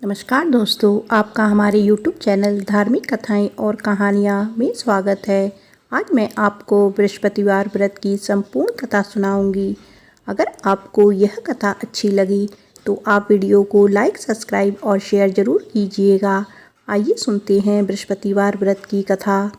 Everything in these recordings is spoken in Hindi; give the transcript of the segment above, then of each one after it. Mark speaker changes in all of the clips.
Speaker 1: नमस्कार दोस्तों, आपका हमारे YouTube चैनल धार्मिक कथाएं और कहानियां में स्वागत है। आज मैं आपको बृहस्पतिवार व्रत की संपूर्ण कथा सुनाऊंगी। अगर आपको यह कथा अच्छी लगी तो आप वीडियो को लाइक, सब्सक्राइब और शेयर ज़रूर कीजिएगा। आइए सुनते हैं बृहस्पतिवार व्रत की कथा।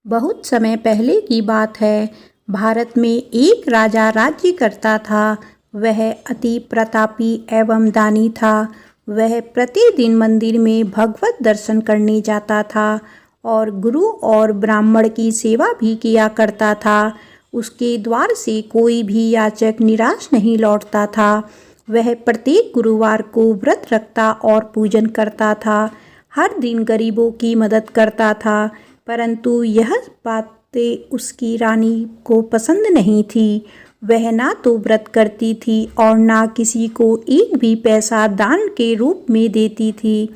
Speaker 1: बहुत समय पहले की बात है। भारत में एक राजा राज्य करता था। वह अति प्रतापी एवं दानी था। वह प्रतिदिन मंदिर में भगवत दर्शन करने जाता था और गुरु और ब्राह्मण की सेवा भी किया करता था। उसके द्वार से कोई भी याचक निराश नहीं लौटता था। वह प्रत्येक गुरुवार को व्रत रखता और पूजन करता था। हर दिन गरीबों की मदद करता था, परंतु यह बातें उसकी रानी को पसंद नहीं थी। वह ना तो व्रत करती थी और ना किसी को एक भी पैसा दान के रूप में देती थी।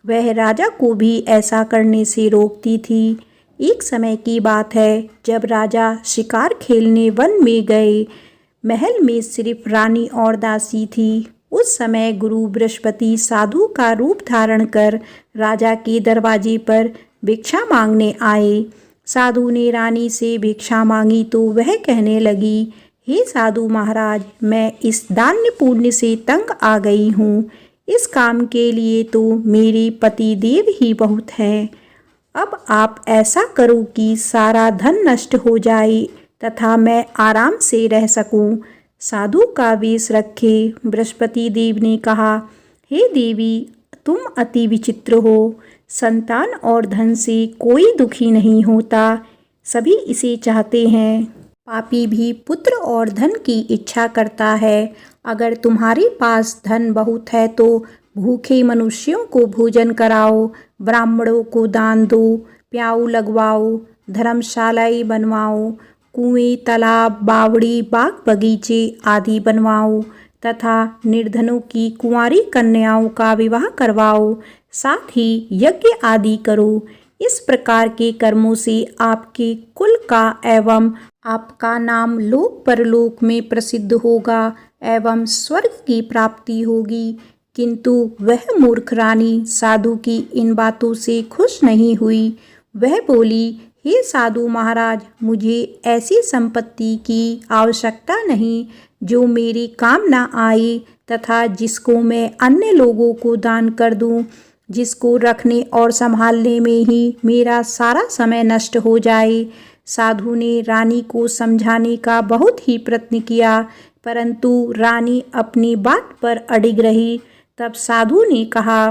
Speaker 1: वह राजा को भी ऐसा करने से रोकती थी। एक समय की बात है, जब राजा शिकार खेलने वन में गए। महल में सिर्फ रानी और दासी थी। उस समय गुरु बृहस्पति साधु का रूप धारण कर राजा के दरवाजे पर भिक्षा मांगने आए। साधु ने रानी से भिक्षा मांगी तो वह कहने लगी, हे साधु महाराज, मैं इस दान्य पुण्य से तंग आ गई हूँ। इस काम के लिए तो मेरे पति देव ही बहुत हैं। अब आप ऐसा करो कि सारा धन नष्ट हो जाए तथा मैं आराम से रह सकूं। साधु का वेश रखे बृहस्पति देव ने कहा, हे देवी, तुम अति विचित्र हो। संतान और धन से कोई दुखी नहीं होता, सभी इसे चाहते हैं। पापी भी पुत्र और धन की इच्छा करता है। अगर तुम्हारे पास धन बहुत है तो भूखे मनुष्यों को भोजन कराओ, ब्राह्मणों को दान दो, प्याऊ लगवाओ, धर्मशालाएं बनवाओ, कुएं, तालाब, बावड़ी, बाग बगीचे आदि बनवाओ तथा निर्धनों की कुंवारी कन्याओं का विवाह करवाओ। साथ ही यज्ञ आदि करो। इस प्रकार के कर्मों से आपके कुल का एवं आपका नाम लोक परलोक में प्रसिद्ध होगा एवं स्वर्ग की प्राप्ति होगी। किंतु वह मूर्ख रानी साधु की इन बातों से खुश नहीं हुई। वह बोली, हे साधु महाराज, मुझे ऐसी संपत्ति की आवश्यकता नहीं जो मेरे काम न आए तथा जिसको मैं अन्य लोगों को दान कर दूं, जिसको रखने और संभालने में ही मेरा सारा समय नष्ट हो जाए। साधु ने रानी को समझाने का बहुत ही प्रयत्न किया, परंतु रानी अपनी बात पर अडिग रही। तब साधु ने कहा,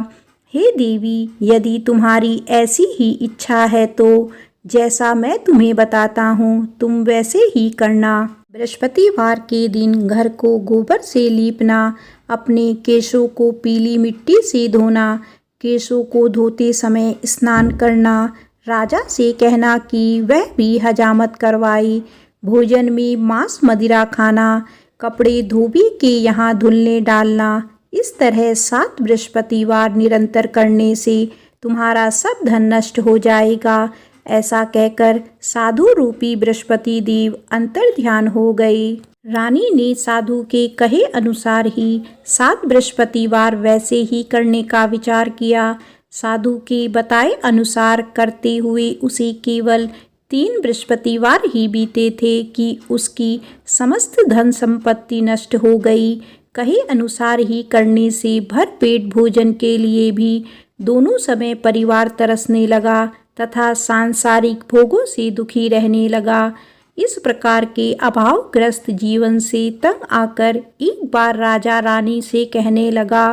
Speaker 1: हे देवी, यदि तुम्हारी ऐसी ही इच्छा है तो जैसा मैं तुम्हें बताता हूँ तुम वैसे ही करना। बृहस्पतिवार के दिन घर को गोबर से लीपना, अपने केशों को पीली मिट्टी से धोना, केशों को धोते समय स्नान करना, राजा से कहना कि वह भी हजामत करवाए, भोजन में मांस मदिरा खाना, कपड़े धोबी के यहाँ धुलने डालना। इस तरह 7 बृहस्पतिवार निरंतर करने से तुम्हारा सब धन नष्ट हो जाएगा। ऐसा कहकर साधु रूपी बृहस्पति देव अंतर्ध्यान हो गए। रानी ने साधु के कहे अनुसार ही 7 बृहस्पतिवार वैसे ही करने का विचार किया। साधु के बताए अनुसार करते हुए उसे केवल 3 बृहस्पतिवार ही बीते थे कि उसकी समस्त धन संपत्ति नष्ट हो गई। कहे अनुसार ही करने से भरपेट भोजन के लिए भी दोनों समय परिवार तरसने लगा तथा सांसारिक भोगों से दुखी रहने लगा। इस प्रकार के अभावग्रस्त जीवन से तंग आकर एक बार राजा रानी से कहने लगा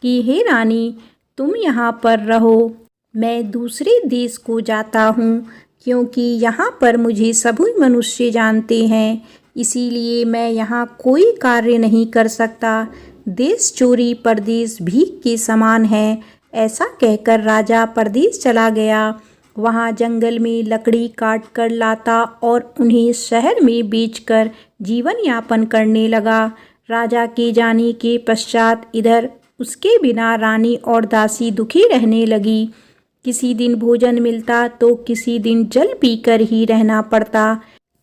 Speaker 1: कि हे रानी, तुम यहाँ पर रहो, मैं दूसरे देश को जाता हूँ, क्योंकि यहाँ पर मुझे सभी मनुष्य जानते हैं, इसीलिए मैं यहाँ कोई कार्य नहीं कर सकता। देश चोरी परदेश भीख के समान है। ऐसा कहकर राजा परदेश चला गया। वहाँ जंगल में लकड़ी काट कर लाता और उन्हें शहर में बेचकर जीवन यापन करने लगा। राजा के जाने के पश्चात इधर उसके बिना रानी और दासी दुखी रहने लगी। किसी दिन भोजन मिलता तो किसी दिन जल पीकर ही रहना पड़ता।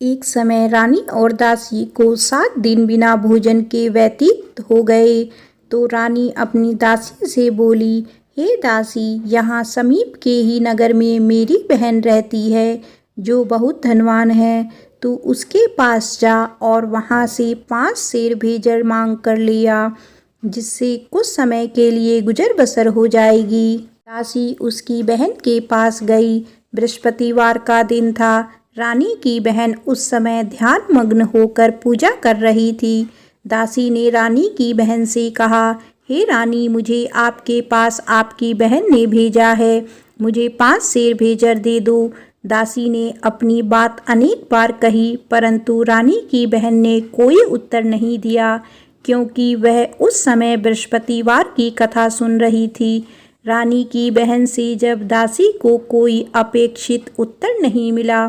Speaker 1: एक समय रानी और दासी को 7 दिन बिना भोजन के व्यतीत हो गए तो रानी अपनी दासी से बोली, हे दासी, यहाँ समीप के ही नगर में मेरी बहन रहती है जो बहुत धनवान है। तू उसके पास जा और वहाँ से 5 सेर भेजर मांग कर लिया, जिससे कुछ समय के लिए गुजर बसर हो जाएगी। दासी उसकी बहन के पास गई। बृहस्पतिवार का दिन था। रानी की बहन उस समय ध्यान मग्न होकर पूजा कर रही थी। दासी ने रानी की बहन से कहा, हे रानी, मुझे आपके पास आपकी बहन ने भेजा है, मुझे 5 सेर भेजर दे दो। दासी ने अपनी बात अनेक बार कही, परंतु रानी की बहन ने कोई उत्तर नहीं दिया, क्योंकि वह उस समय बृहस्पतिवार की कथा सुन रही थी। रानी की बहन से जब दासी को कोई अपेक्षित उत्तर नहीं मिला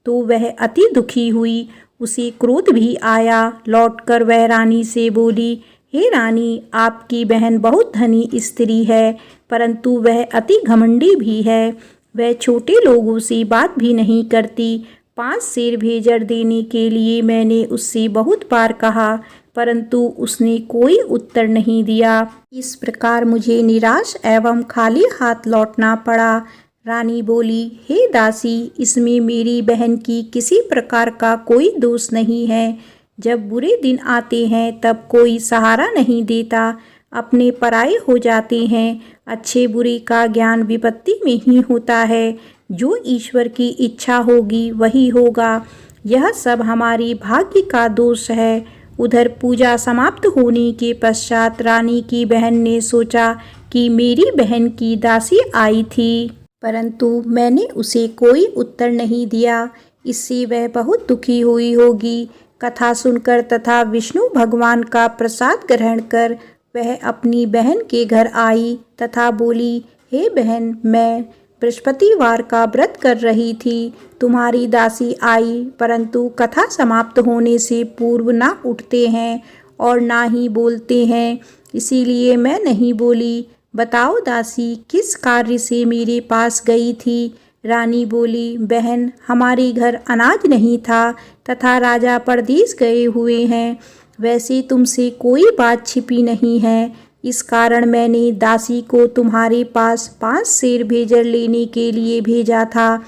Speaker 1: तो वह अति दुखी हुई। उसे क्रोध भी आया। लौटकर वह रानी से बोली, हे रानी, आपकी बहन बहुत धनी स्त्री है, परंतु वह अति घमंडी भी है। वह छोटे लोगों से बात भी नहीं करती। 5 सेर भेजर देने के लिए मैंने उससे बहुत बार कहा, परंतु उसने कोई उत्तर नहीं दिया। इस प्रकार मुझे निराश एवं खाली हाथ लौटना पड़ा। रानी बोली, हे दासी, इसमें मेरी बहन की किसी प्रकार का कोई दोष नहीं है। जब बुरे दिन आते हैं तब कोई सहारा नहीं देता, अपने पराये हो जाते हैं। अच्छे बुरे का ज्ञान विपत्ति में ही होता है। जो ईश्वर की इच्छा होगी वही होगा। यह सब हमारी भाग्य का दोष है। उधर पूजा समाप्त होने के पश्चात रानी की बहन ने सोचा कि मेरी बहन की दासी आई थी, परंतु मैंने उसे कोई उत्तर नहीं दिया। इससे वह बहुत दुखी हुई होगी। कथा सुनकर तथा विष्णु भगवान का प्रसाद ग्रहण कर वह अपनी बहन के घर आई तथा बोली, हे बहन, मैं बृहस्पतिवार का व्रत कर रही थी। तुम्हारी दासी आई, परंतु कथा समाप्त होने से पूर्व ना उठते हैं और ना ही बोलते हैं, इसीलिए मैं नहीं बोली। बताओ दासी, किस कार्य से मेरे पास गई थी? रानी बोली, बहन, हमारे घर अनाज नहीं था तथा राजा परदेश गए हुए हैं। वैसे तुमसे कोई बात छिपी नहीं है, इस कारण मैंने दासी को तुम्हारे पास 5 सेर भेजर लेने के लिए भेजा था।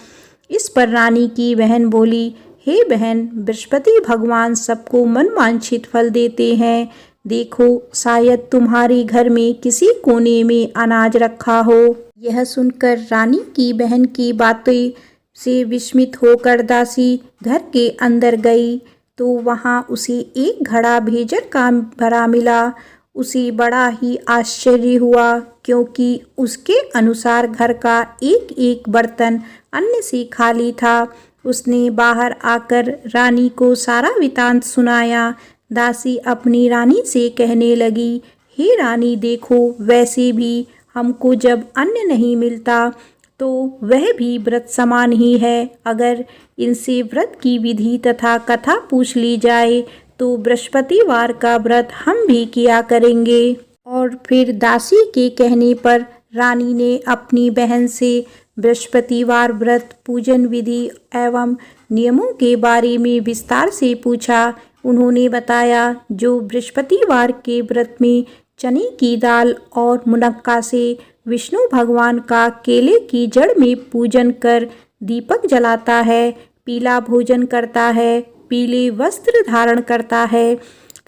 Speaker 1: इस पर रानी की बहन बोली, हे बहन, बृहस्पति भगवान सबको मनवांछित फल देते हैं। देखो, शायद तुम्हारे घर में किसी कोने में अनाज रखा हो। यह सुनकर रानी की बहन की बातें से विस्मित होकर दासी घर के अंदर गई तो वहाँ उसे एक घड़ा भेजर का भरा मिला। उसे बड़ा ही आश्चर्य हुआ, क्योंकि उसके अनुसार घर का एक एक बर्तन अन्न से खाली था। उसने बाहर आकर रानी को सारा वृत्तांत सुनाया। दासी अपनी रानी से कहने लगी, हे रानी, देखो, वैसे भी हमको जब अन्न नहीं मिलता तो वह भी व्रत समान ही है। अगर इनसे व्रत की विधि तथा कथा पूछ ली जाए तो बृहस्पतिवार का व्रत हम भी किया करेंगे। और फिर दासी के कहने पर रानी ने अपनी बहन से बृहस्पतिवार व्रत पूजन विधि एवं नियमों के बारे में विस्तार से पूछा। उन्होंने बताया, जो बृहस्पतिवार के व्रत में चने की दाल और मुनक्का से विष्णु भगवान का केले की जड़ में पूजन कर दीपक जलाता है, पीला भोजन करता है, पीले वस्त्र धारण करता है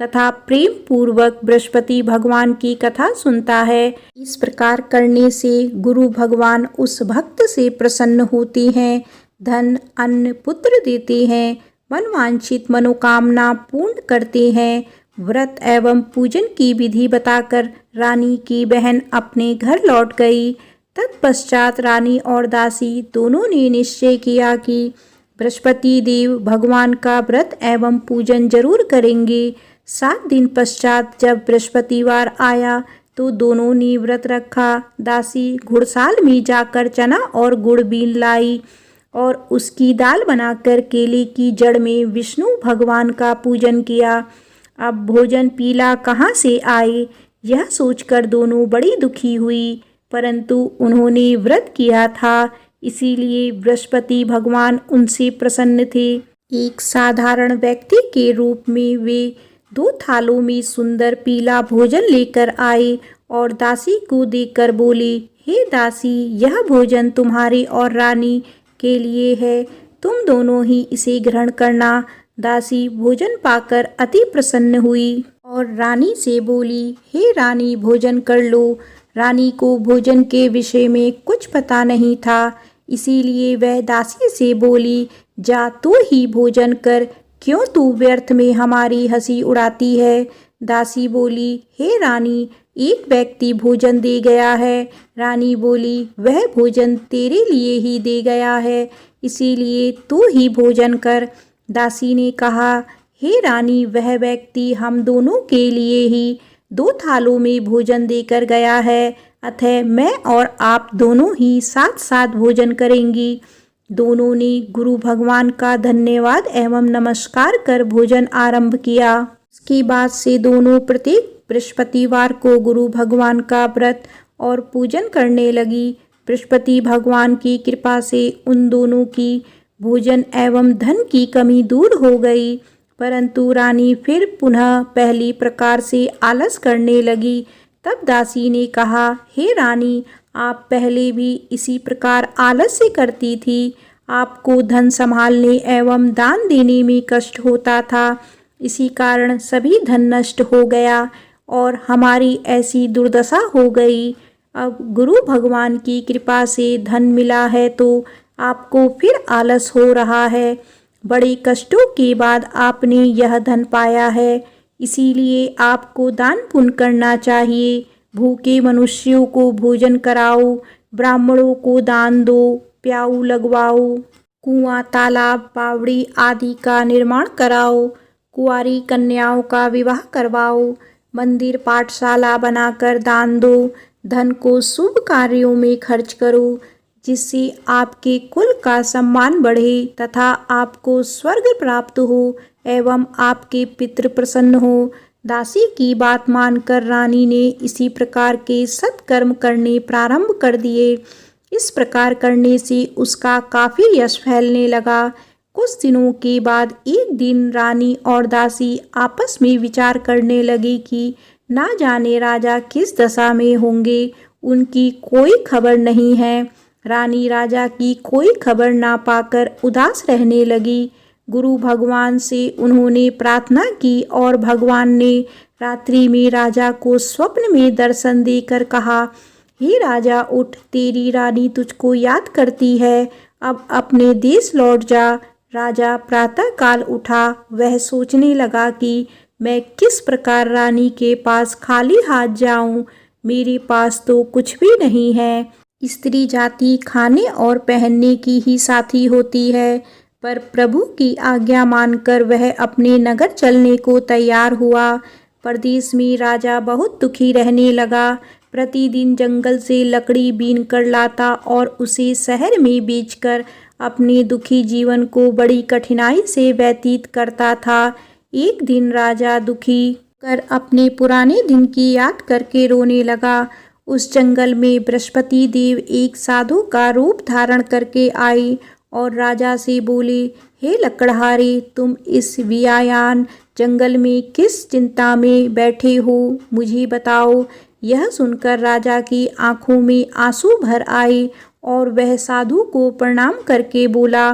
Speaker 1: तथा प्रेम पूर्वक बृहस्पति भगवान की कथा सुनता है, इस प्रकार करने से गुरु भगवान उस भक्त से प्रसन्न होते हैं, धन, अन्न, पुत्र देते हैं, मनवांछित मनोकामना पूर्ण करते हैं। व्रत एवं पूजन की विधि बताकर रानी की बहन अपने घर लौट गई। तत्पश्चात रानी और दासी दोनों ने निश्चय किया कि बृहस्पति देव भगवान का व्रत एवं पूजन जरूर करेंगे। 7 दिन पश्चात जब बृहस्पतिवार आया तो दोनों ने व्रत रखा। दासी घुड़साल में जाकर चना और गुड़ बीन लाई और उसकी दाल बनाकर केले की जड़ में विष्णु भगवान का पूजन किया। अब भोजन पीला कहाँ से आए, यह सोचकर दोनों बड़ी दुखी हुई, परंतु उन्होंने व्रत किया था, इसीलिए बृहस्पति भगवान उनसे प्रसन्न थे। एक साधारण व्यक्ति के रूप में वे 2 थालों में सुंदर पीला भोजन लेकर आए और दासी को देखकर बोली, हे दासी, यह भोजन तुम्हारी और रानी के लिए है, तुम दोनों ही इसे ग्रहण करना। दासी भोजन पाकर अति प्रसन्न हुई और रानी से बोली, हे रानी, भोजन कर लो। रानी को भोजन के विषय में कुछ पता नहीं था, इसीलिए वह दासी से बोली, जा तू ही भोजन कर, क्यों तू व्यर्थ में हमारी हंसी उड़ाती है। दासी बोली, हे रानी, एक व्यक्ति भोजन दे गया है। रानी बोली, वह भोजन तेरे लिए ही दे गया है, इसीलिए तू ही भोजन कर। दासी ने कहा, हे रानी, वह व्यक्ति हम दोनों के लिए ही 2 थालों में भोजन देकर गया है, अतः मैं और आप दोनों ही साथ साथ भोजन करेंगी। दोनों ने गुरु भगवान का धन्यवाद एवं नमस्कार कर भोजन आरंभ किया। इसके बाद से दोनों प्रत्येक बृहस्पतिवार को गुरु भगवान का व्रत और पूजन करने लगी। बृहस्पति भगवान की कृपा से उन दोनों की भोजन एवं धन की कमी दूर हो गई, परंतु रानी फिर पुनः पहली प्रकार से आलस करने लगी। तब दासी ने कहा, हे रानी, आप पहले भी इसी प्रकार आलस्य करती थी। आपको धन संभालने एवं दान देने में कष्ट होता था, इसी कारण सभी धन नष्ट हो गया और हमारी ऐसी दुर्दशा हो गई। अब गुरु भगवान की कृपा से धन मिला है तो आपको फिर आलस हो रहा है। बड़े कष्टों के बाद आपने यह धन पाया है, इसीलिए आपको दान पुण्य करना चाहिए। भूखे मनुष्यों को भोजन कराओ, ब्राह्मणों को दान दो, प्याऊ लगवाओ, कुआं, तालाब, बावड़ी आदि का निर्माण कराओ, कुंवारी कन्याओं का विवाह करवाओ, मंदिर पाठशाला बनाकर दान दो, धन को शुभ कार्यों में खर्च करो, जिससे आपके कुल का सम्मान बढ़े तथा आपको स्वर्ग प्राप्त हो एवं आपके पितृ प्रसन्न हो। दासी की बात मानकर रानी ने इसी प्रकार के सत्कर्म करने प्रारंभ कर दिए। इस प्रकार करने से उसका काफी यश फैलने लगा। कुछ दिनों के बाद एक दिन रानी और दासी आपस में विचार करने लगी कि ना जाने राजा किस दशा में होंगे, उनकी कोई खबर नहीं है। रानी राजा की कोई खबर ना पाकर उदास रहने लगी। गुरु भगवान से उन्होंने प्रार्थना की और भगवान ने रात्रि में राजा को स्वप्न में दर्शन देकर कहा, हे राजा, उठ, तेरी रानी तुझको याद करती है, अब अपने देश लौट जा। राजा प्रातःकाल उठा। वह सोचने लगा कि मैं किस प्रकार रानी के पास खाली हाथ जाऊं, मेरे पास तो कुछ भी नहीं है। स्त्री जाति खाने और पहनने की ही साथी होती है, पर प्रभु की आज्ञा मानकर वह अपने नगर चलने को तैयार हुआ। प्रदेश में राजा बहुत दुखी रहने लगा। प्रतिदिन जंगल से लकड़ी बीन कर लाता और उसे शहर में बेचकर अपने दुखी जीवन को बड़ी कठिनाई से व्यतीत करता था। एक दिन राजा दुखी कर अपने पुराने दिन की याद करके रोने लगा। उस जंगल में बृहस्पति देव एक साधु का रूप धारण करके आए और राजा से बोले, हे लकड़हारे, तुम इस वियायान जंगल में किस चिंता में बैठे हो, मुझे बताओ। यह सुनकर राजा की आंखों में आंसू भर आए और वह साधु को प्रणाम करके बोला,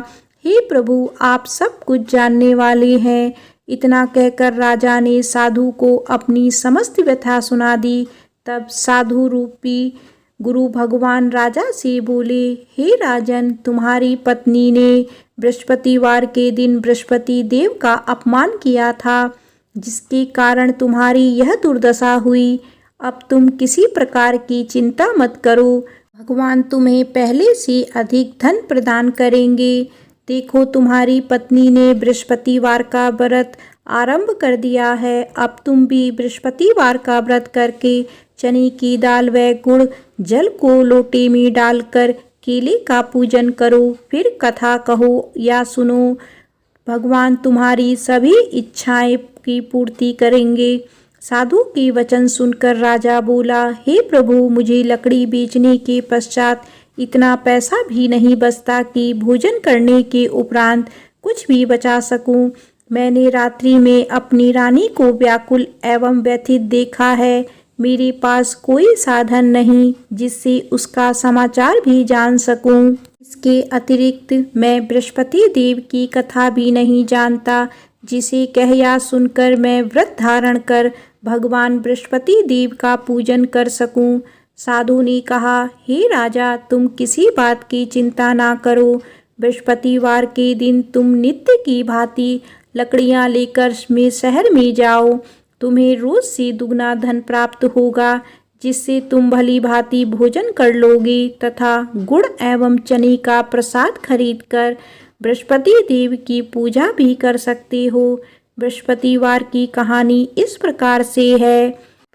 Speaker 1: हे प्रभु, आप सब कुछ जानने वाले हैं। इतना कहकर राजा ने साधु को अपनी समस्त व्यथा सुना दी। तब साधु रूपी गुरु भगवान राजा से बोले, हे राजन, तुम्हारी पत्नी ने बृहस्पतिवार के दिन बृहस्पति देव का अपमान किया था, जिसके कारण तुम्हारी यह दुर्दशा हुई। अब तुम किसी प्रकार की चिंता मत करो, भगवान तुम्हें पहले से अधिक धन प्रदान करेंगे। देखो, तुम्हारी पत्नी ने बृहस्पतिवार का व्रत आरंभ कर दिया है। अब तुम भी बृहस्पतिवार का व्रत करके चने की दाल व गुड़ जल को लोटे में डालकर केले का पूजन करो, फिर कथा कहो या सुनो। भगवान तुम्हारी सभी इच्छाएं की पूर्ति करेंगे। साधु के वचन सुनकर राजा बोला, हे प्रभु, मुझे लकड़ी बेचने के पश्चात इतना पैसा भी नहीं बचता कि भोजन करने के उपरांत कुछ भी बचा सकूं। मैंने रात्रि में अपनी रानी को व्याकुल एवं व्यथित देखा है। मेरे पास कोई साधन नहीं जिससे उसका समाचार भी जान सकूं। इसके अतिरिक्त मैं बृहस्पति देव की कथा भी नहीं जानता, जिसे कह या सुनकर मैं व्रत धारण कर भगवान बृहस्पति देव का पूजन कर सकूं। साधु ने कहा, हे राजा, तुम किसी बात की चिंता ना करो। बृहस्पतिवार के दिन तुम नित्य की भांति लकड़ियां लेकर शहर में जाओ। तुम्हें रोज से दुगना धन प्राप्त होगा, जिससे तुम भली भांति भोजन कर लोगे तथा गुड़ एवं चने का प्रसाद खरीदकर बृहस्पति देव की पूजा भी कर सकते हो। बृहस्पतिवार की कहानी इस प्रकार से है।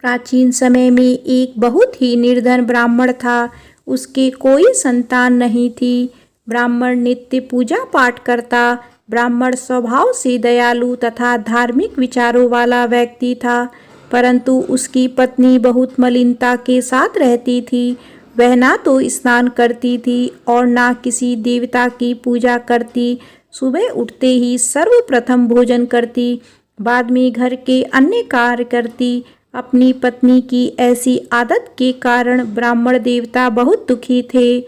Speaker 1: प्राचीन समय में एक बहुत ही निर्धन ब्राह्मण था। उसके कोई संतान नहीं थी। ब्राह्मण नित्य पूजा पाठ करता। ब्राह्मण स्वभाव से दयालु तथा धार्मिक विचारों वाला व्यक्ति था, परंतु उसकी पत्नी बहुत मलिनता के साथ रहती थी। वह ना तो स्नान करती थी और ना किसी देवता की पूजा करती। सुबह उठते ही सर्वप्रथम भोजन करती, बाद में घर के अन्य कार्य करती। अपनी पत्नी की ऐसी आदत के कारण ब्राह्मण देवता बहुत दुखी थे।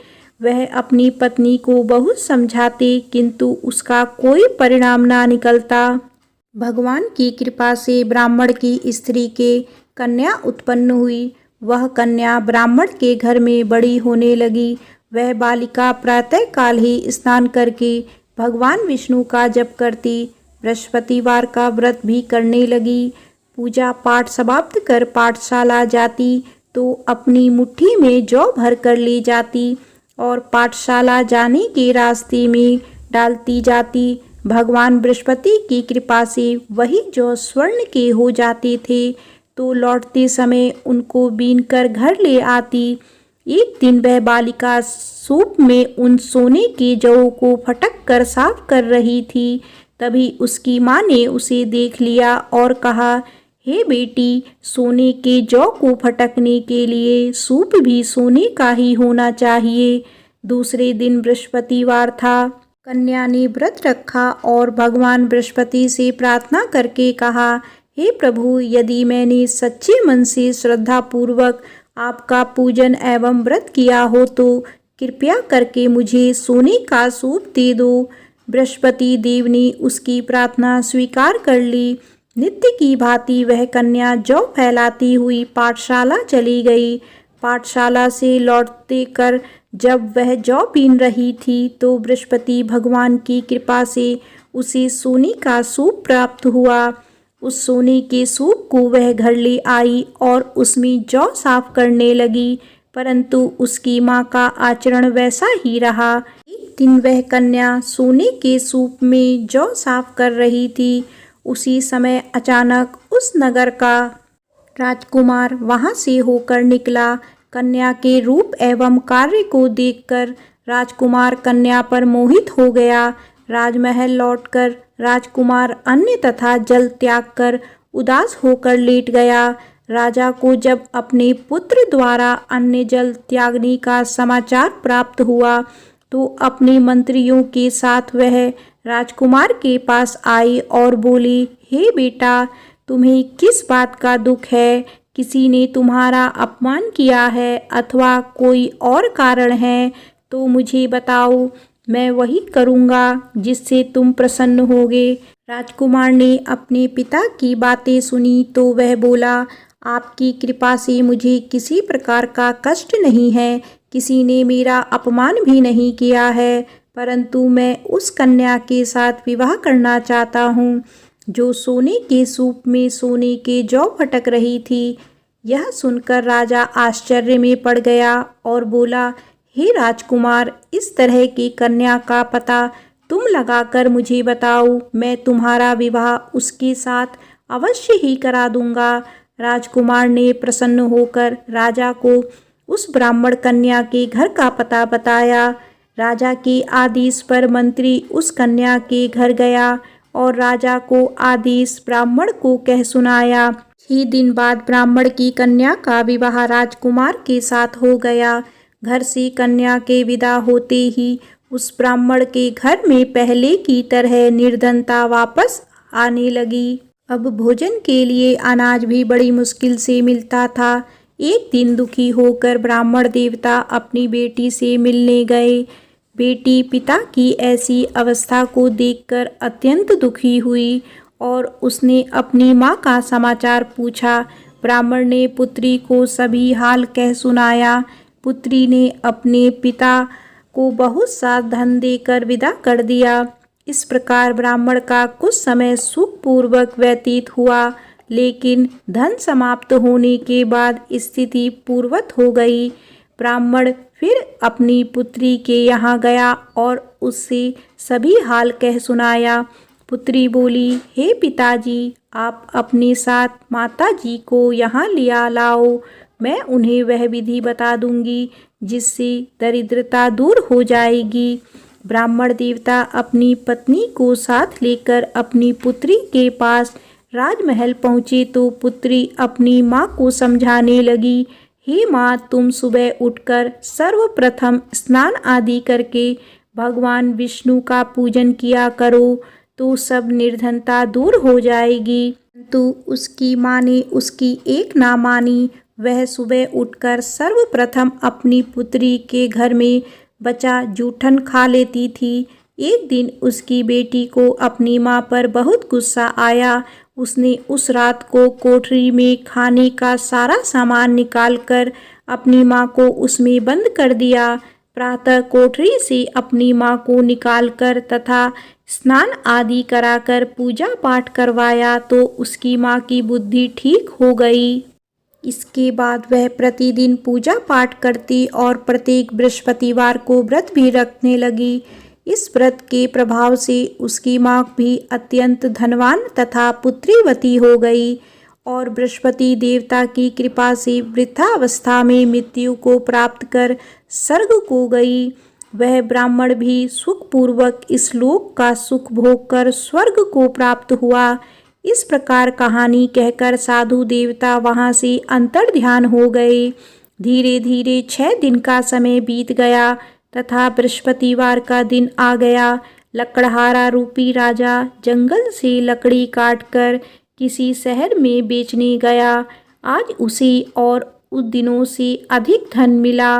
Speaker 1: वह अपनी पत्नी को बहुत समझाते, किंतु उसका कोई परिणाम ना निकलता। भगवान की कृपा से ब्राह्मण की स्त्री के कन्या उत्पन्न हुई। वह कन्या ब्राह्मण के घर में बड़ी होने लगी। वह बालिका प्रातः काल ही स्नान करके भगवान विष्णु का जप करती, बृहस्पतिवार का व्रत भी करने लगी। पूजा पाठ समाप्त कर पाठशाला जाती तो अपनी मुट्ठी में जौ भर कर ले जाती और पाठशाला जाने के रास्ते में डालती जाती। भगवान बृहस्पति की कृपा से वही जौ स्वर्ण के हो जाते थे, तो लौटते समय उनको बीनकर घर ले आती। एक दिन वह बालिका सूप में उन सोने के जौ को फटक कर साफ कर रही थी। तभी उसकी माँ ने उसे देख लिया और कहा, हे बेटी, सोने के जौ को फटकने के लिए सूप भी सोने का ही होना चाहिए। दूसरे दिन बृहस्पतिवार था। कन्या ने व्रत रखा और भगवान बृहस्पति से प्रार्थना करके कहा, हे प्रभु, यदि मैंने सच्चे मन से श्रद्धा पूर्वक आपका पूजन एवं व्रत किया हो तो कृपया करके मुझे सोने का सूप दे दो। बृहस्पति देव ने उसकी प्रार्थना स्वीकार कर ली। नित्य की भांति वह कन्या जौ फैलाती हुई पाठशाला चली गई। पाठशाला से लौटते कर जब वह जौ बीन रही थी तो बृहस्पति भगवान की कृपा से उसे सोने का सूप प्राप्त हुआ। उस सोने के सूप को वह घर ले आई और उसमें जौ साफ करने लगी, परंतु उसकी माँ का आचरण वैसा ही रहा। एक दिन वह कन्या सोने के सूप में जौ साफ कर रही थी। उसी समय अचानक उस नगर का राजकुमार वहां से होकर निकला। कन्या के रूप एवं कार्य को देखकर राजकुमार कन्या पर मोहित हो गया। राजमहल लौटकर राजकुमार अन्न तथा जल त्याग कर उदास होकर लेट गया। राजा को जब अपने पुत्र द्वारा अन्न जल त्यागने का समाचार प्राप्त हुआ तो अपने मंत्रियों के साथ वह राजकुमार के पास आई और बोली, हे बेटा, तुम्हें किस बात का दुख है? किसी ने तुम्हारा अपमान किया है अथवा कोई और कारण है तो मुझे बताओ, मैं वही करूँगा जिससे तुम प्रसन्न होगे। राजकुमार ने अपने पिता की बातें सुनी तो वह बोला, आपकी कृपा से मुझे किसी प्रकार का कष्ट नहीं है। किसी ने मेरा अपमान भी नहीं किया है, परंतु मैं उस कन्या के साथ विवाह करना चाहता हूँ जो सोने के सूप में सोने के जौ फटक रही थी। यह सुनकर राजा आश्चर्य में पड़ गया और बोला, हे राजकुमार, इस तरह की कन्या का पता तुम लगाकर मुझे बताओ, मैं तुम्हारा विवाह उसके साथ अवश्य ही करा दूंगा। राजकुमार ने प्रसन्न होकर राजा को उस ब्राह्मण कन्या के घर का पता बताया। राजा के आदेश पर मंत्री उस कन्या के घर गया और राजा को आदेश ब्राह्मण को कह सुनाया। 6 दिन बाद ब्राह्मण की कन्या का विवाह राजकुमार के साथ हो गया। घर से कन्या के विदा होते ही उस ब्राह्मण के घर में पहले की तरह निर्धनता वापस आने लगी। अब भोजन के लिए अनाज भी बड़ी मुश्किल से मिलता था। एक दिन दुखी होकर ब्राह्मण देवता अपनी बेटी से मिलने गए। बेटी पिता की ऐसी अवस्था को देखकर अत्यंत दुखी हुई और उसने अपनी माँ का समाचार पूछा। ब्राह्मण ने पुत्री को सभी हाल कह सुनाया। पुत्री ने अपने पिता को बहुत सा धन देकर विदा कर दिया। इस प्रकार ब्राह्मण का कुछ समय सुखपूर्वक व्यतीत हुआ, लेकिन धन समाप्त होने के बाद स्थिति पूर्ववत हो गई। ब्राह्मण फिर अपनी पुत्री के यहाँ गया और उससे सभी हाल कह सुनाया। पुत्री बोली, हे पिताजी, आप अपने साथ माताजी को यहाँ लिया लाओ। मैं उन्हें वह विधि बता दूंगी जिससे दरिद्रता दूर हो जाएगी। ब्राह्मण देवता अपनी पत्नी को साथ लेकर अपनी पुत्री के पास राजमहल पहुँचे तो पुत्री अपनी माँ को समझाने लगी, हे माँ, तुम सुबह उठकर सर्वप्रथम स्नान आदि करके भगवान विष्णु का पूजन किया करो तो सब निर्धनता दूर हो जाएगी। तो उसकी माँ ने उसकी एक ना मानी। वह सुबह उठकर सर्वप्रथम अपनी पुत्री के घर में बचा जूठन खा लेती थी। एक दिन उसकी बेटी को अपनी माँ पर बहुत गुस्सा आया। उसने उस रात को कोठरी में खाने का सारा सामान निकालकर अपनी माँ को उसमें बंद कर दिया। प्रातः कोठरी से अपनी माँ को निकालकर तथा स्नान आदि कराकर पूजा पाठ करवाया तो उसकी माँ की बुद्धि ठीक हो गई। इसके बाद वह प्रतिदिन पूजा पाठ करती और प्रत्येक बृहस्पतिवार को व्रत भी रखने लगी। इस व्रत के प्रभाव से उसकी माँ भी अत्यंत धनवान तथा पुत्रीवती हो गई और बृहस्पति देवता की कृपा से वृद्धावस्था में मृत्यु को प्राप्त कर स्वर्ग को गई। वह ब्राह्मण भी सुखपूर्वक इस लोक का सुख भोग कर स्वर्ग को प्राप्त हुआ। इस प्रकार कहानी कहकर साधु देवता वहाँ से अंतर्ध्यान हो गए। धीरे धीरे 6 दिन का समय बीत गया तथा बृहस्पतिवार का दिन आ गया। लकड़हारा रूपी राजा जंगल से लकड़ी काटकर किसी शहर में बेचने गया। आज उसे और उस दिनों से अधिक धन मिला।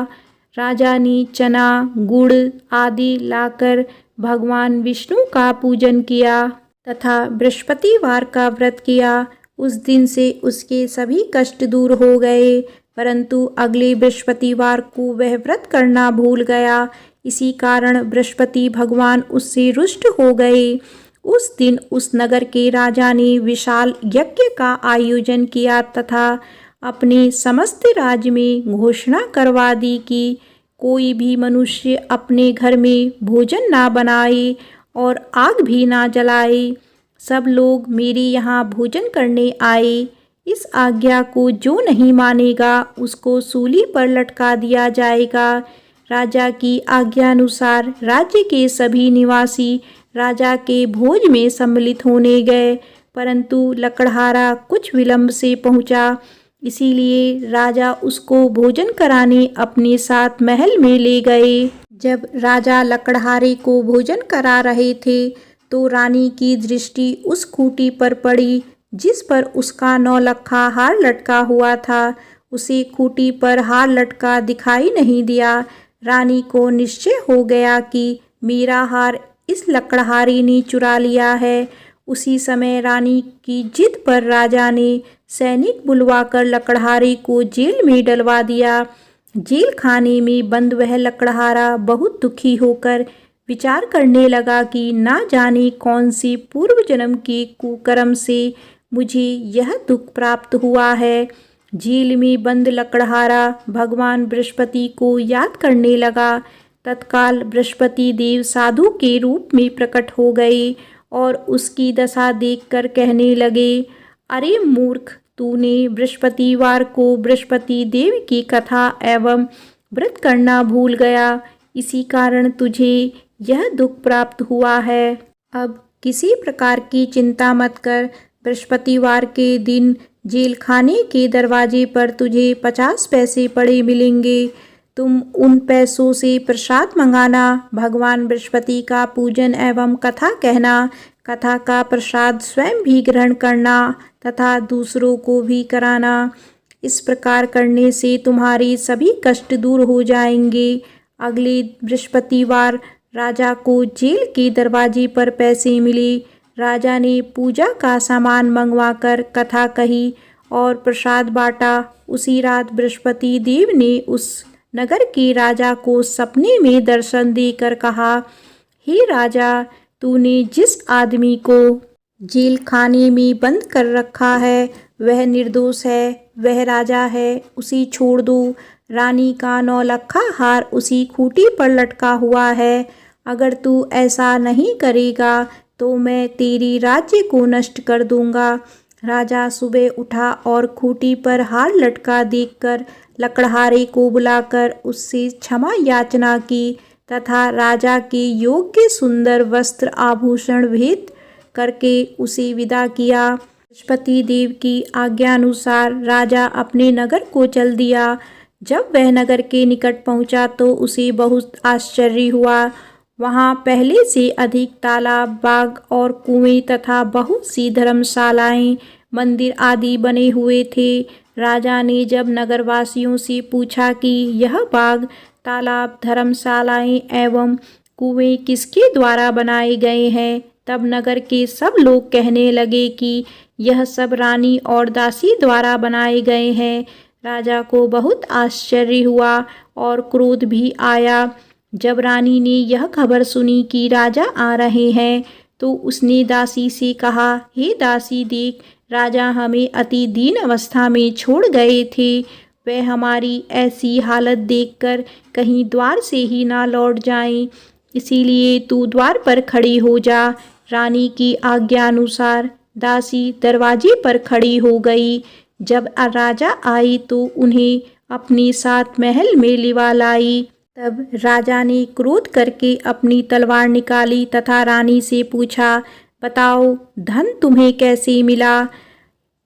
Speaker 1: राजा ने चना, गुड़ आदि लाकर भगवान विष्णु का पूजन किया तथा बृहस्पतिवार का व्रत किया। उस दिन से उसके सभी कष्ट दूर हो गए, परंतु अगले बृहस्पतिवार को वह व्रत करना भूल गया। इसी कारण बृहस्पति भगवान उससे रुष्ट हो गए। उस दिन उस नगर के राजा ने विशाल यज्ञ का आयोजन किया तथा अपने समस्त राज्य में घोषणा करवा दी कि कोई भी मनुष्य अपने घर में भोजन ना बनाए और आग भी ना जलाए। सब लोग मेरे यहाँ भोजन करने आए। इस आज्ञा को जो नहीं मानेगा उसको सूली पर लटका दिया जाएगा। राजा की आज्ञानुसार राज्य के सभी निवासी राजा के भोज में सम्मिलित होने गए, परंतु लकड़हारा कुछ विलंब से पहुंचा। इसीलिए राजा उसको भोजन कराने अपने साथ महल में ले गए। जब राजा लकड़हारे को भोजन करा रहे थे तो रानी की दृष्टि उस खूंटी पर पड़ी जिस पर उसका नौलखा हार लटका हुआ था। उसे खूंटी पर हार लटका दिखाई नहीं दिया। रानी को निश्चय हो गया कि मेरा हार इस लकड़हारे ने चुरा लिया है। उसी समय रानी की जिद पर राजा ने सैनिक बुलवाकर लकड़हारे को जेल में डलवा दिया। जेल खाने में बंद वह लकड़हारा बहुत दुखी होकर विचार करने लगा कि ना जाने कौन सी पूर्व जन्म के कुकर्म से मुझे यह दुख प्राप्त हुआ है। जेल में बंद लकड़हारा भगवान बृहस्पति को याद करने लगा। तत्काल बृहस्पति देव साधु के रूप में प्रकट हो गए और उसकी दशा देखकर कहने लगे, अरे मूर्ख, तूने बृहस्पतिवार को बृहस्पति देव की कथा एवं व्रत करना भूल गया, इसी कारण तुझे यह दुख प्राप्त हुआ है। अब किसी प्रकार की चिंता मत कर। बृहस्पतिवार के दिन जेल खाने के दरवाजे पर तुझे 50 पैसे पड़े मिलेंगे। तुम उन पैसों से प्रसाद मंगाना, भगवान बृहस्पति का पूजन एवं कथा कहना। कथा का प्रसाद स्वयं भी ग्रहण करना तथा दूसरों को भी कराना। इस प्रकार करने से तुम्हारे सभी कष्ट दूर हो जाएंगे। अगले बृहस्पतिवार राजा को जेल के दरवाजे पर पैसे मिले। राजा ने पूजा का सामान मंगवाकर कथा कही और प्रसाद बांटा। उसी रात बृहस्पति देव ने उस नगर के राजा को सपने में दर्शन देकर कहा, हे राजा, तूने जिस आदमी को जेल खाने में बंद कर रखा है वह निर्दोष है, वह राजा है, उसे छोड़ दो। रानी का 9 लखा हार उसी खूंटी पर लटका हुआ है। अगर तू ऐसा नहीं करेगा तो मैं तेरी राज्य को नष्ट कर दूंगा। राजा सुबह उठा और खूंटी पर हार लटका देखकर लकड़हारे को बुलाकर उससे क्षमा याचना की तथा राजा के योग्य सुंदर वस्त्र आभूषण भेंट करके उसे विदा किया। बृहस्पति देव की आज्ञानुसार राजा अपने नगर को चल दिया। जब वह नगर के निकट पहुंचा तो उसे बहुत आश्चर्य हुआ। वहां पहले से अधिक तालाब, बाग और कुएं तथा बहुत सी धर्मशालाएं, मंदिर आदि बने हुए थे। राजा ने जब नगरवासियों से पूछा कि यह बाग, तालाब, धर्मशालाएं एवं कुएं किसके द्वारा बनाए गए हैं, तब नगर के सब लोग कहने लगे कि यह सब रानी और दासी द्वारा बनाए गए हैं। राजा को बहुत आश्चर्य हुआ और क्रोध भी आया। जब रानी ने यह खबर सुनी कि राजा आ रहे हैं तो उसने दासी से कहा, हे दासी, देख, राजा हमें अति दीन अवस्था में छोड़ गए थे। वह हमारी ऐसी हालत देखकर कहीं द्वार से ही ना लौट जाएं, इसीलिए तू द्वार पर खड़ी हो जा। रानी की आज्ञानुसार दासी दरवाजे पर खड़ी हो गई। जब राजा आई तो उन्हें अपने साथ महल में लिवा लाई। तब राजा ने क्रोध करके अपनी तलवार निकाली तथा रानी से पूछा, बताओ, धन तुम्हें कैसे मिला,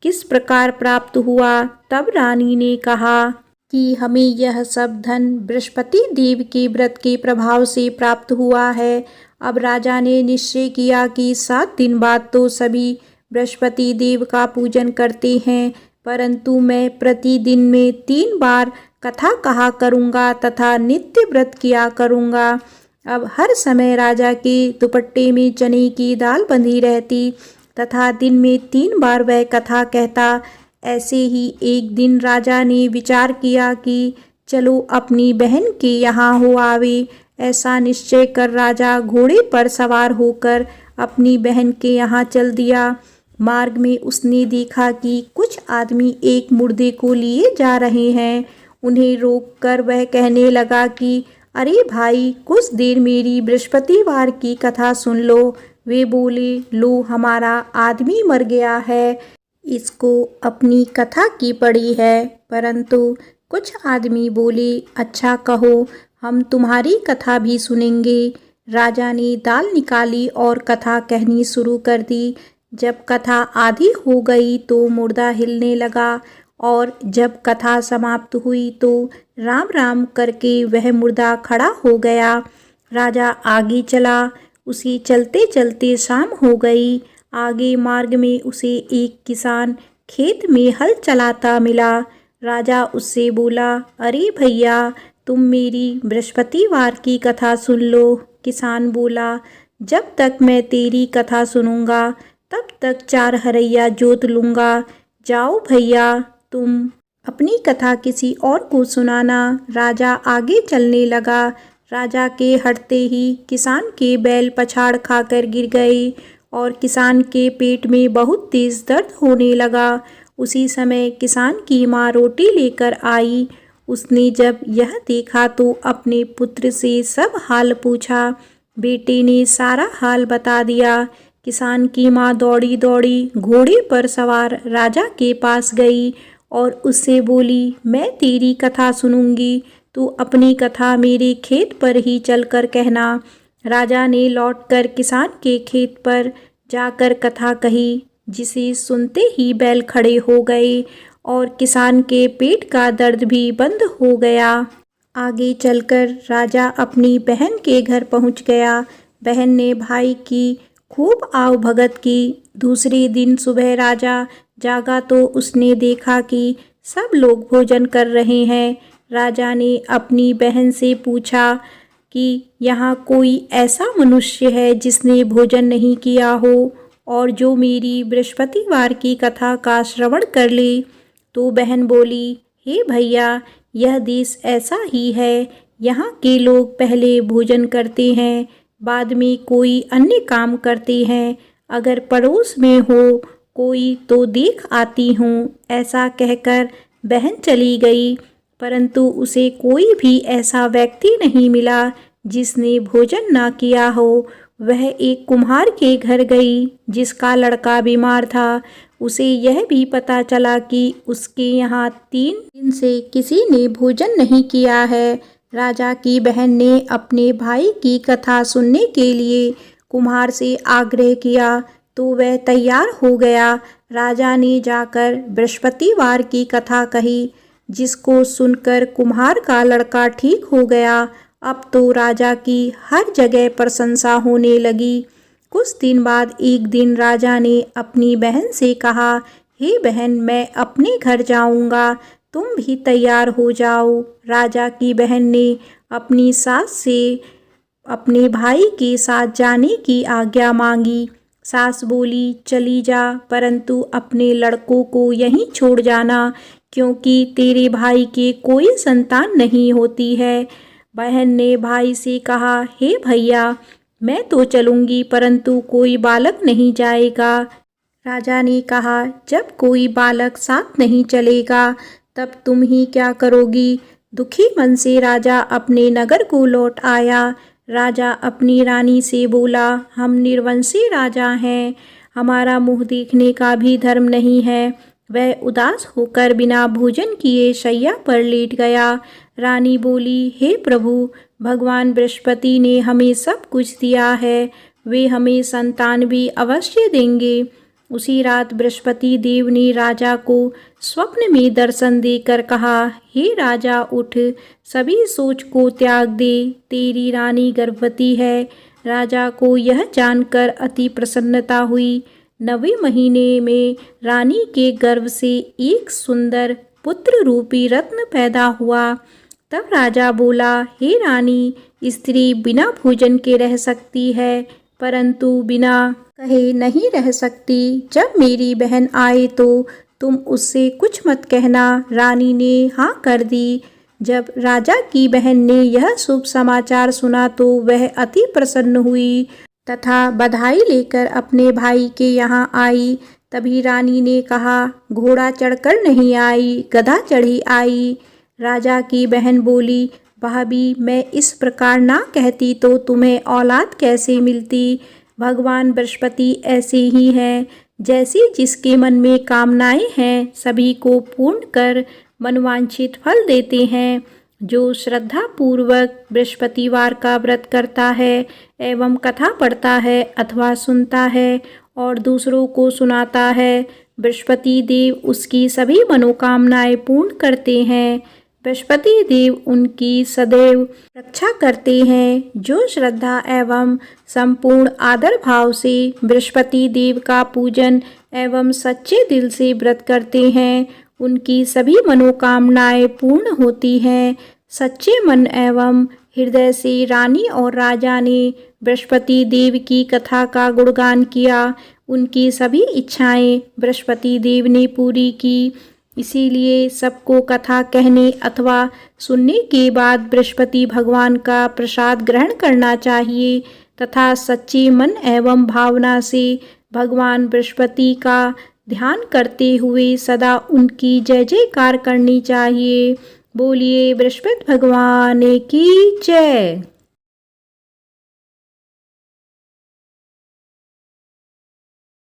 Speaker 1: किस प्रकार प्राप्त हुआ? तब रानी ने कहा कि हमें यह सब धन बृहस्पति देव के व्रत के प्रभाव से प्राप्त हुआ है। अब राजा ने निश्चय किया कि 7 दिन बाद तो सभी बृहस्पति देव का पूजन करते हैं, परंतु मैं प्रतिदिन में 3 बार कथा कहा करूँगा तथा नित्य व्रत किया करूँगा। अब हर समय राजा के दुपट्टे में चने की दाल बंधी रहती तथा दिन में 3 बार वह कथा कहता। ऐसे ही एक दिन राजा ने विचार किया कि चलो अपनी बहन के यहाँ हो आवे। ऐसा निश्चय कर राजा घोड़े पर सवार होकर अपनी बहन के यहाँ चल दिया। मार्ग में उसने देखा कि कुछ आदमी एक मुर्दे को लिए जा रहे हैं। उन्हें रोककर वह कहने लगा कि अरे भाई, कुछ देर मेरी बृहस्पतिवार की कथा सुन लो। वे बोले, लो, हमारा आदमी मर गया है, इसको अपनी कथा की पड़ी है। परंतु कुछ आदमी बोले, अच्छा कहो, हम तुम्हारी कथा भी सुनेंगे। राजा ने दाल निकाली और कथा कहनी शुरू कर दी। जब कथा आधी हो गई तो मुर्दा हिलने लगा और जब कथा समाप्त हुई तो राम राम करके वह मुर्दा खड़ा हो गया। राजा आगे चला। उसे चलते चलते शाम हो गई। आगे मार्ग में उसे एक किसान खेत में हल चलाता मिला। राजा उससे बोला, अरे भैया, तुम मेरी बृहस्पतिवार की कथा सुन लो। किसान बोला, जब तक मैं तेरी कथा सुनूंगा तब तक 4 हरैया जोत लूँगा। जाओ भैया, तुम अपनी कथा किसी और को सुनाना। राजा आगे चलने लगा। राजा के हटते ही किसान के बैल पछाड़ खाकर गिर गए और किसान के पेट में बहुत तेज दर्द होने लगा। उसी समय किसान की माँ रोटी लेकर आई। उसने जब यह देखा तो अपने पुत्र से सब हाल पूछा। बेटे ने सारा हाल बता दिया। किसान की माँ दौड़ी दौड़ी घोड़े पर सवार राजा के पास गई और उससे बोली, मैं तेरी कथा सुनूंगी, तू अपनी कथा मेरे खेत पर ही चलकर कहना। राजा ने लौटकर किसान के खेत पर जाकर कथा कही, जिसे सुनते ही बैल खड़े हो गए और किसान के पेट का दर्द भी बंद हो गया। आगे चलकर राजा अपनी बहन के घर पहुंच गया। बहन ने भाई की खूब आव भगत की। दूसरे दिन सुबह राजा जागा तो उसने देखा कि सब लोग भोजन कर रहे हैं। राजा ने अपनी बहन से पूछा कि यहाँ कोई ऐसा मनुष्य है जिसने भोजन नहीं किया हो और जो मेरी बृहस्पतिवार की कथा का श्रवण कर ले। तो बहन बोली, हे भैया, यह देश ऐसा ही है। यहाँ के लोग पहले भोजन करते हैं, बाद में कोई अन्य काम करते हैं। अगर पड़ोस में हो कोई तो देख आती हूँ। ऐसा कहकर बहन चली गई, परंतु उसे कोई भी ऐसा व्यक्ति नहीं मिला जिसने भोजन ना किया हो। वह एक कुम्हार के घर गई जिसका लड़का बीमार था। उसे यह भी पता चला कि उसके यहाँ 3 दिन से किसी ने भोजन नहीं किया है। राजा की बहन ने अपने भाई की कथा सुनने के लिए कुम्हार से आग्रह किया तो वह तैयार हो गया। राजा ने जाकर बृहस्पतिवार की कथा कही, जिसको सुनकर कुम्हार का लड़का ठीक हो गया। अब तो राजा की हर जगह प्रशंसा होने लगी। कुछ दिन बाद एक दिन राजा ने अपनी बहन से कहा, हे बहन, मैं अपने घर जाऊंगा, तुम भी तैयार हो जाओ। राजा की बहन ने अपनी सास से अपने भाई के साथ जाने की आज्ञा मांगी। सास बोली, चली जा, परंतु अपने लड़कों को यहीं छोड़ जाना, क्योंकि तेरे भाई के कोई संतान नहीं होती है। बहन ने भाई से कहा, हे भैया, मैं तो चलूंगी, परंतु कोई बालक नहीं जाएगा। राजा ने कहा, जब कोई बालक साथ नहीं चलेगा तब तुम ही क्या करोगी। दुखी मन से राजा अपने नगर को लौट आया। राजा अपनी रानी से बोला, हम निर्वंशी राजा हैं, हमारा मुँह देखने का भी धर्म नहीं है। वह उदास होकर बिना भोजन किए शैया पर लेट गया। रानी बोली, हे प्रभु, भगवान बृहस्पति ने हमें सब कुछ दिया है, वे हमें संतान भी अवश्य देंगे। उसी रात बृहस्पति देव ने राजा को स्वप्न में दर्शन देकर कहा, हे राजा, उठ, सभी सोच को त्याग दे, तेरी रानी गर्भवती है। राजा को यह जानकर अति प्रसन्नता हुई। 9वें महीने में रानी के गर्भ से एक सुंदर पुत्र रूपी रत्न पैदा हुआ। तब राजा बोला, हे रानी, स्त्री बिना भोजन के रह सकती है, परंतु बिना कहे नहीं रह सकती। जब मेरी बहन आए तो तुम उससे कुछ मत कहना। रानी ने हाँ कर दी। जब राजा की बहन ने यह शुभ समाचार सुना तो वह अति प्रसन्न हुई तथा बधाई लेकर अपने भाई के यहाँ आई। तभी रानी ने कहा, घोड़ा चढ़कर नहीं आई, गधा चढ़ी आई। राजा की बहन बोली, भाभी, मैं इस प्रकार ना कहती तो तुम्हें औलाद कैसे मिलती। भगवान बृहस्पति ऐसे ही हैं, जैसी जिसके मन में कामनाएं हैं सभी को पूर्ण कर मनवांछित फल देते हैं। जो श्रद्धा पूर्वक बृहस्पतिवार का व्रत करता है एवं कथा पढ़ता है अथवा सुनता है और दूसरों को सुनाता है, बृहस्पति देव उसकी सभी मनोकामनाएं पूर्ण करते हैं। बृहस्पति देव उनकी सदैव रक्षा करते हैं। जो श्रद्धा एवं संपूर्ण आदर भाव से बृहस्पति देव का पूजन एवं सच्चे दिल से व्रत करते हैं, उनकी सभी मनोकामनाएं पूर्ण होती हैं। सच्चे मन एवं हृदय से रानी और राजा ने बृहस्पति देव की कथा का गुणगान किया। उनकी सभी इच्छाएं बृहस्पति देव ने पूरी की। इसीलिए सबको कथा कहने अथवा सुनने के बाद बृहस्पति भगवान का प्रसाद ग्रहण करना चाहिए तथा सच्चे मन एवं भावना से भगवान बृहस्पति का ध्यान करते हुए सदा उनकी जय जयकार करनी चाहिए। बोलिए बृहस्पति भगवान की जय।